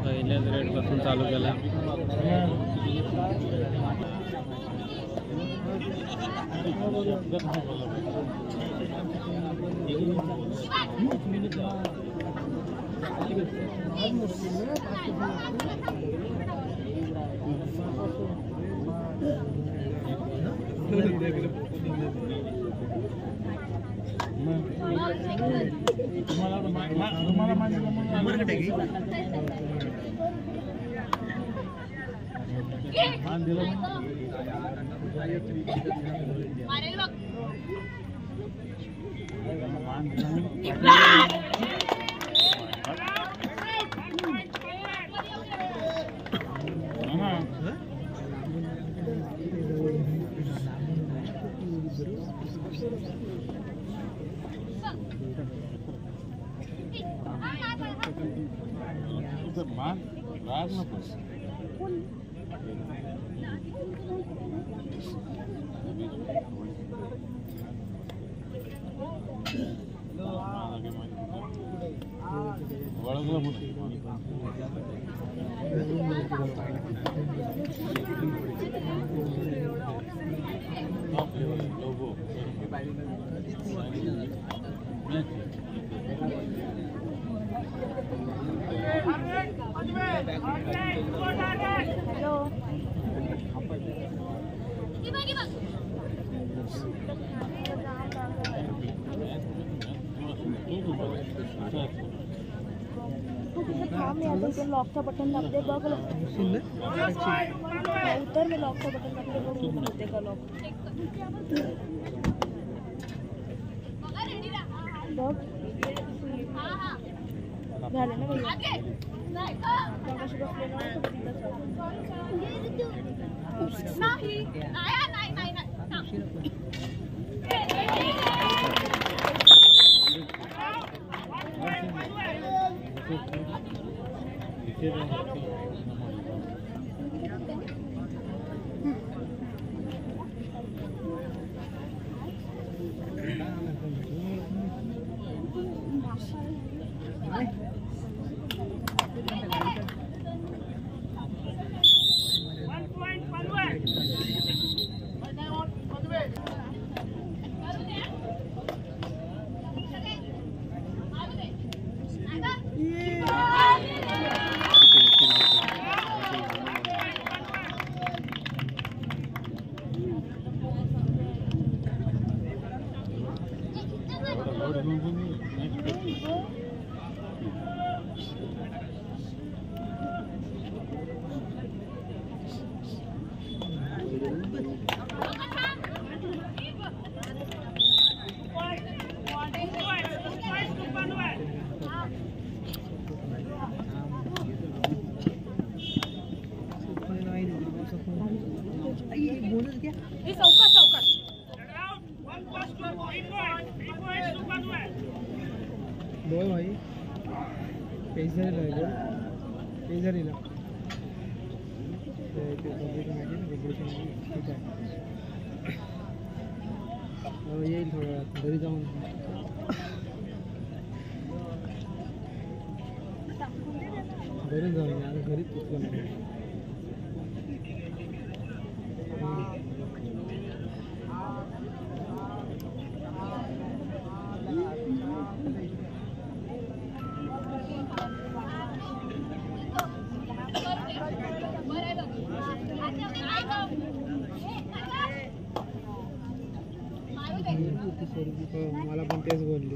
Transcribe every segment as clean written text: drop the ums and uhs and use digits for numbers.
पहिल्याच रेट पासून चालू केला. लॉक का बटन दाबते बघ उतर मी लॉक का बटन दाबते बघ होते का लॉक बघ झालं ना भैया बोल भाई पैसे रहेगा पैसे नहीं ला ठीक है और ये थोड़ा घरी जाऊँ यार घरी मला पण तेच बोलली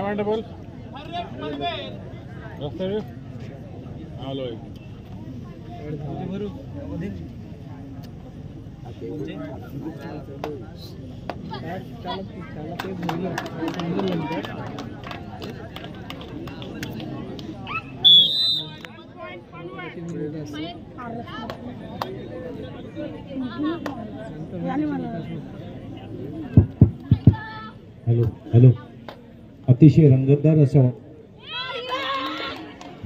काय म्हणते बोल रस्ते आलोय हॅलो हॅलो अतिशय रंगतदार असा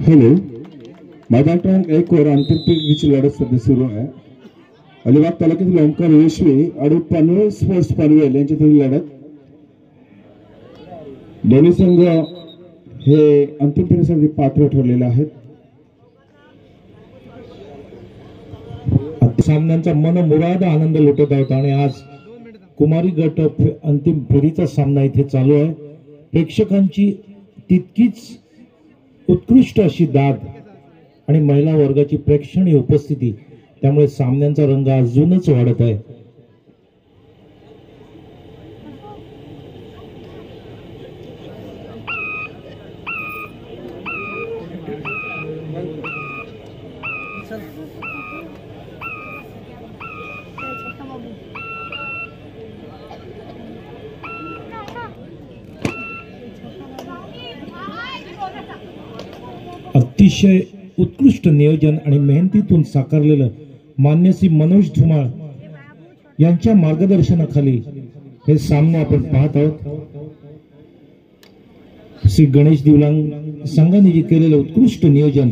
हॅलो मैदान क्रमांक 1 वर आंतरपीठ लढत सध्या सुरू आहे. अलिबाग तालुक्यातील ओंकार यशवी आणि पनवेल स्पोर्ट्स पनवेल यांच्यातील लढत. दोन्ही संघ हे अंतिम फेरीसाठी पात्र ठरलेले आहेत. सामन्यांचा मनमुराद आनंद लुटत आहेत आणि आज कुमारी गट अंतिम फेरीचा सामना इथे चालू आहे. प्रेक्षकांची तितकीच उत्कृष्ट अशी दाद आणि महिला वर्गाची प्रेक्षणीय उपस्थिती त्यामुळे सामन्यांचा रंग अजूनच वाढत आहे. अतिशय उत्कृष्ट नियोजन आणि मेहनतीतून साकारलेलं मान्य श्री मनोज धुमाळ यांच्या मार्गदर्शनाखाली हे सामने आपण पाहत आहोत. श्री गणेश दिवलांग संघाने केलेलं उत्कृष्ट नियोजन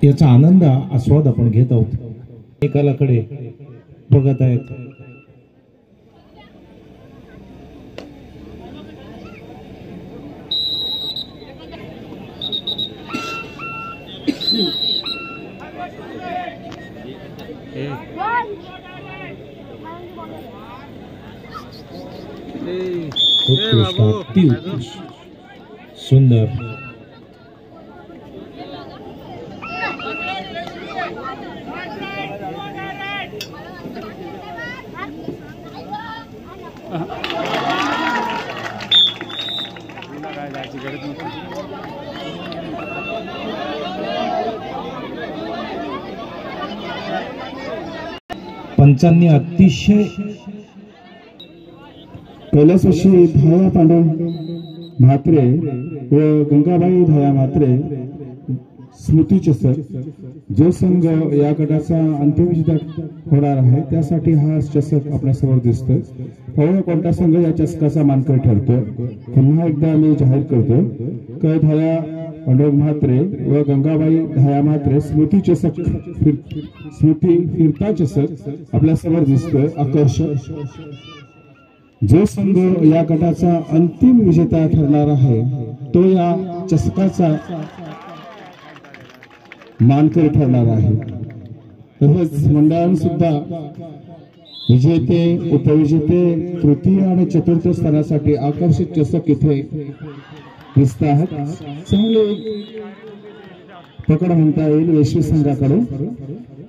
याचा आनंद आस्वाद आपण घेत आहोत. एकालाकडे बघत आहेत. सुंदर पंचांनी अतिशय कैलासवासी धाया पांडव म्हात्रे व गंगाबाई धाया म्हात्रे स्मृती चषक जो संघ या गटाचा अंतिम विजेता होणार आहे त्यासाठी हा चषक आपल्यासमोर दिसतोय. पवळा कोणता संघ या चषकाचा मानकरी ठरतो. पुन्हा एकदा मी जाहीर करतो कै धाया पांडव म्हात्रे व गंगाबाई धाया म्हात्रे स्मृती चषक स्मृती फिरता चषक आपल्यासमोर दिसतोय. आकर्षक जो संघ या गटाचा अंतिम विजेता ठरणार आहे तो या चषकाचा मानकरी ठरणार आहे. तसेच मंडळांसुद्धा विजेते उपविजेते तृतीय आणि चतुर्थ स्थानासाठी आकर्षक चषक इथे दिसत आहेत. चांगले पकड म्हणता येईल यशवी संघाकडून.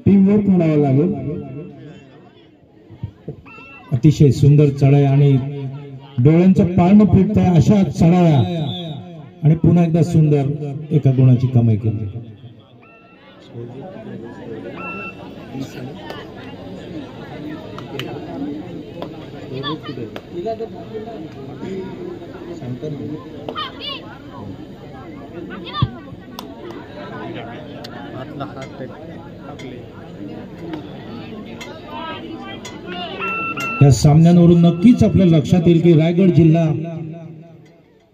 टीम वर्क म्हणावं लागेल. अतिशय सुंदर चढाया आणि डोळ्यांचं पाळणं फिरत आहे अशा चढाया आणि पुन्हा एकदा सुंदर एका गुणाची कमाई केली. या सामन्यांवरून नक्कीच आपल्या लक्षात येईल की रायगड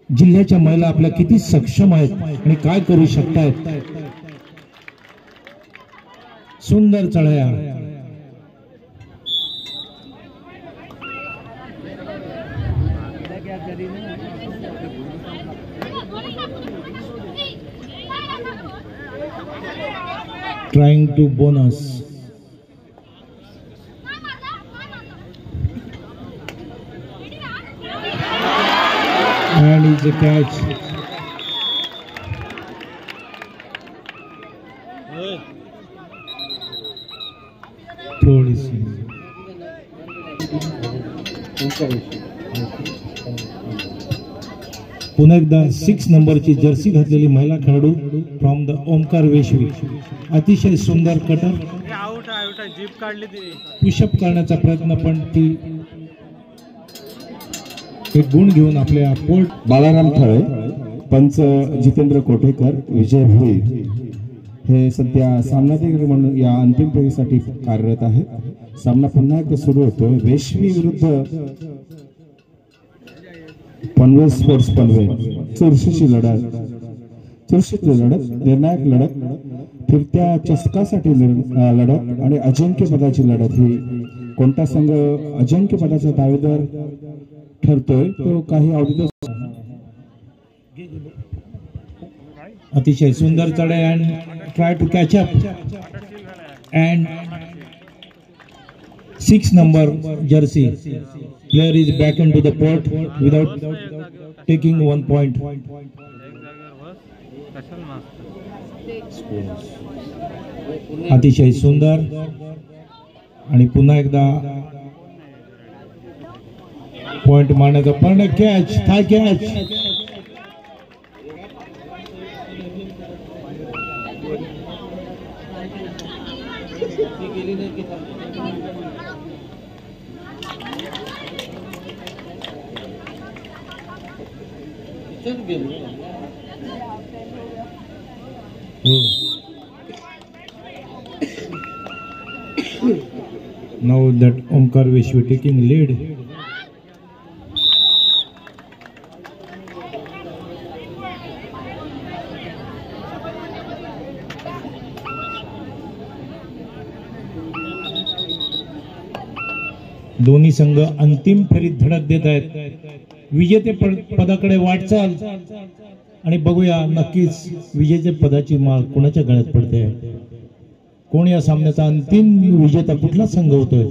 जिल्ह्याच्या महिला आपल्या किती सक्षम आहेत आणि काय करू शकतायत. सुंदर चढाया trying to bonus and it's a catch. थोड़ी सी पुन्हा एकदा 6 नंबरची जर्सी घातलेली महिला खेळाडू फ्रॉम द ओमकार वेशवी, अतिशय सुंदर कटर, जीप काढली ती पुशअप करण्याचा प्रयत्न, पण ती एक गुण घेऊन आपल्या पोर्ट. बालाराम थळे, पंच जितेंद्र कोटेकर, विजय भोई हे सध्या सामनाधिकारी म्हणून या अंतिम फेरीसाठी कार्यरत आहे. सामना पुन्हा एकदा सुरू होतोय. वेशवी विरुद्ध पनवेल स्पोर्ट्स पनवेल. चुरशीची लढत, निर्णायक लढत, फिरत्या चषकासाठी लढत आणि अजिंक्यपदाची लढत. ही कोणता संघ अजिंक्यपदाचा दावेदार ठरतोय तो काही अवधीतच. अतिशय सुंदर चढाई and try to catch up and 6 number jersey player is back into the port without taking 1 point. अतिशय सुंदर आणि पुन्हा एकदा पॉइंट मारण्याचा पण catch, thigh catch. Now that Omkar Vishwi taking lead. दोन्ही संघ अंतिम फेरीत धडक देत आहेत. विजेते पदाकडे वाटचाल आणि बघूया नक्कीच विजेते पदाची माळ कोणाच्या गळ्यात पडते. कोण या सामन्याचा अंतिम विजेता, कुठला संघ होतोय.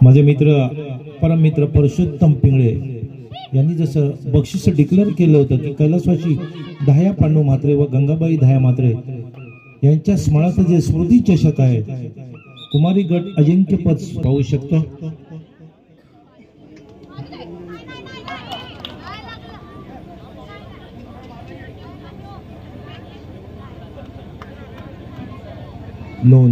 माझे मित्र परममित्र परशुत्तम पिंगळे यांनी जसं बक्षीस डिक्लेअर केलं होतं की कैलासवासी धाया पांडू म्हात्रे व गंगाबाई धाया म्हात्रे यांच्या स्मरणार्थ जे स्मृती चषक आहे, कुमारी गट अजिंक्यपद पाहू शकतो. No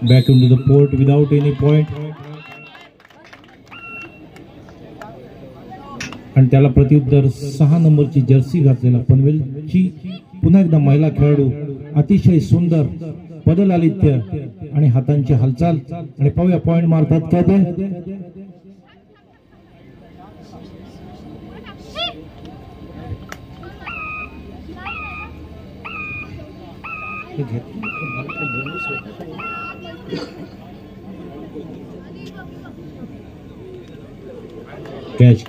back into the port without any point. आणि त्याला प्रत्युत्तर 6 नंबरची जर्सी घातलेला पनवेलची पुन्हा एकदा महिला खेळाडू, अतिशय सुंदर पदलालित्य आणि हातांची हालचाल. आणि पाहूया पॉइंट मारतात काय ते. कॅच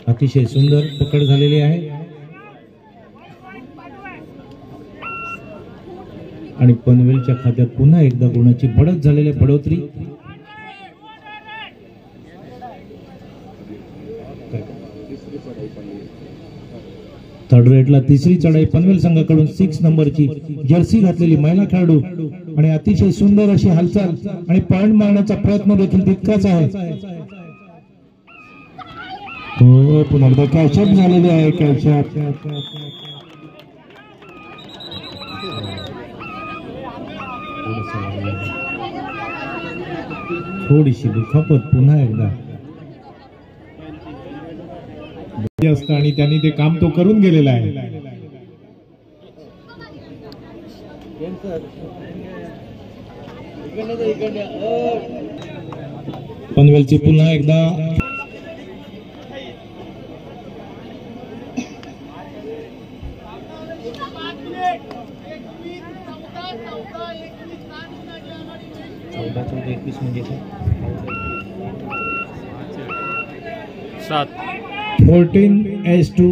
अतिशय सुंदर पकड झालेली आहे. आणि पनवेलच्या खात्यात पुन्हा एकदा गुणाची बढ़त झालेली बढोतरी. थर्ड रेटला तिसरी चढाई पनवेल संघाकडून 6 नंबरची जर्सी घातलेली महिला खेळाडू आणि अतिशय सुंदर अशी हालचाल आणि पॉइंट मारण्याचा प्रयत्न देखील तितकाच आहे. हो, पुन्हा एकदा कॅचअप झालेले आहे. कॅचअप थोडीशी दुखापत पुन्हा एकदा असतं आणि त्यांनी ते काम तो करून गेलेला आहे. पनवेलची पुन्हा एकदा 7 14-21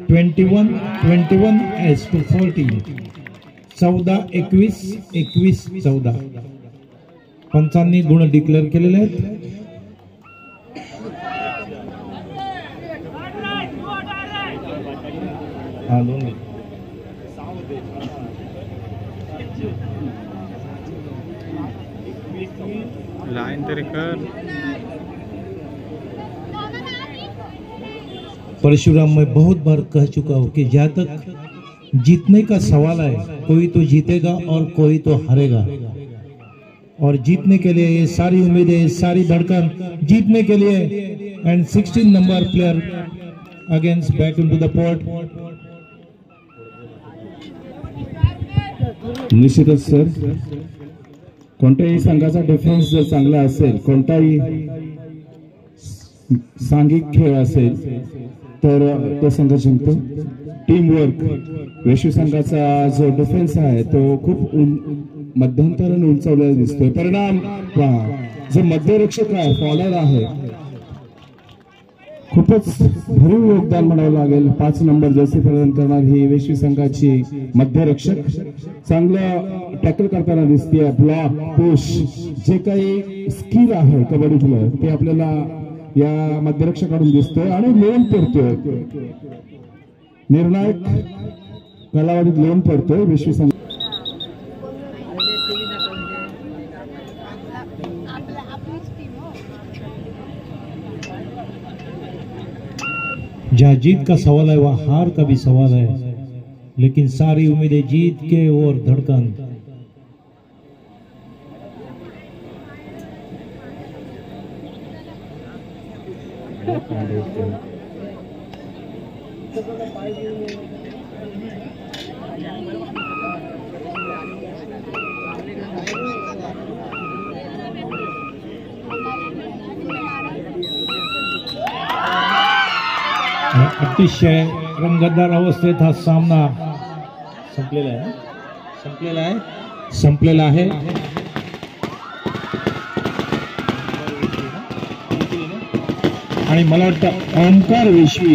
14-21 पंचांनी गुण डिक्लेअर केलेले आहेत. लाइन तरी कर. परशुराम, मैं बहुत बार कह चुका हूं कि जहां तक जीतने का सवाल है, कोई तो जीतेगा और कोई तो हारेगा. और जीतने के लिए ये सारी उम्मीदें, सारी धड़कन जीतने के लिए. End 16 number player against back into the port. निश्चितच सर, कोणत्याही संघाचा डिफेन्स जर चांगला असेल, कोणताही सांघिक खेळ असेल तर तो संघ जिंकतो. टीम वर्क, वेशू संघाचा जो डिफेन्स आहे तो खूप मध्यंतराने उंचावलेला दिसतोय. परिणाम पहा, जो मध्यरक्षक आहे, फॉलर आहे, खूपच भरीव योगदान म्हणावं लागेल. 5 नंबर जर्सी प्रदान करणार ही वेशवी संघाची मध्यरक्षक चांगलं टॅकल करताना दिसते. ब्लॉक, पुश, जे काही स्किल आहे कबड्डीतलं ते आपल्याला या मध्यरक्षकाकडून दिसतोय आणि लोन पडतोय. निर्णायक कालावधीत लोन पडतोय वेशवी संघ. जहाँ जीत का सवाल है वहाँ हार का भी सवाल है, लेकिन सारी उम्मीदें जीत के और धड़कन. अतिशय रंगतदार अवस्थेत हा सामना संपलेला आहे. आणि मला वाटतं ओंकार वेशवी